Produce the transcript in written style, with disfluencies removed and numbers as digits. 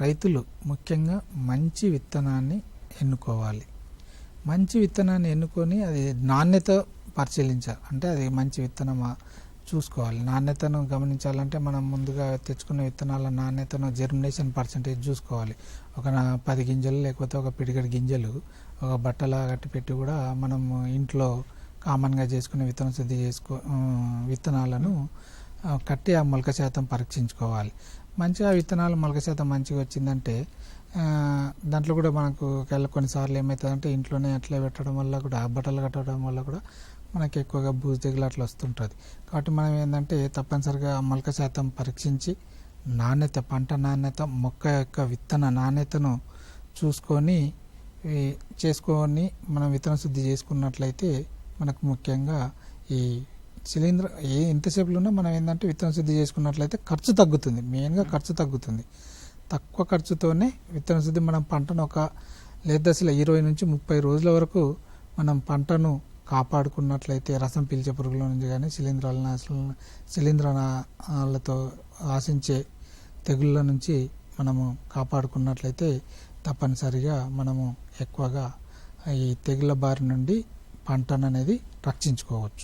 రైతులు ముఖ్యంగా మంచి విత్తనాన్ని ఎన్నుకోవాలి. మంచి విత్తనాన్ని ఎన్నుకొని అది నాణ్యత పరిశీలించాలి. అంటే అది మంచి విత్తనమా చూసుకోవాలి. నాణ్యతను గమనించాలంటే మనం ముందుగా తెచ్చుకున్న విత్తనాల నాణ్యతను జెర్మినేషన్ పర్సెంటేజ్ చూసుకోవాలి. ఒక 10 గింజలు లేకపోతే ఒక పిడికెడు గింజలు ఒక బట్టలా కట్టి పెట్టి కూడా మనం ఇంట్లో కామన్గా చేసుకునే విత్తనాలను కట్టి ఆ మొలక శాతం పరీక్షించుకోవాలి. మంచిగా విత్తనాలు మొలక శాతం మంచిగా వచ్చిందంటే దాంట్లో కూడా మనకు కొన్నిసార్లు ఏమవుతుందంటే ఇంట్లోనే అట్లా పెట్టడం వల్ల కూడా బట్టలు కట్టడం వల్ల కూడా మనకి ఎక్కువగా బూజు తెగులు అట్లా వస్తుంటుంది. కాబట్టి మనం ఏంటంటే తప్పనిసరిగా మొలక శాతం పరీక్షించి నాణ్యత, పంట నాణ్యత, మొక్క యొక్క విత్తన నాణ్యతను చూసుకొని మనం విత్తన శుద్ధి చేసుకున్నట్లయితే మనకు ముఖ్యంగా ఈ శిలీంధ్ర ఎంతసేపులో ఉన్నా మనం ఏంటంటే విత్తన శుద్ధి చేసుకున్నట్లయితే ఖర్చు తగ్గుతుంది. మెయిన్గా ఖర్చు తగ్గుతుంది. తక్కువ ఖర్చుతోనే విత్తన శుద్ధి మనం పంటను ఒక లేత దశలో 20 నుంచి 30 రోజుల వరకు మనం పంటను కాపాడుకున్నట్లయితే రసం పీల్చే పురుగుల నుంచి కానీ శిలీంధ్రాలతో ఆశించే తెగుళ్ళ నుంచి మనము కాపాడుకున్నట్లయితే తప్పనిసరిగా మనము ఎక్కువగా ఈ తెగుళ్ళ బారి నుండి పంటను అనేది రక్షించుకోవచ్చు.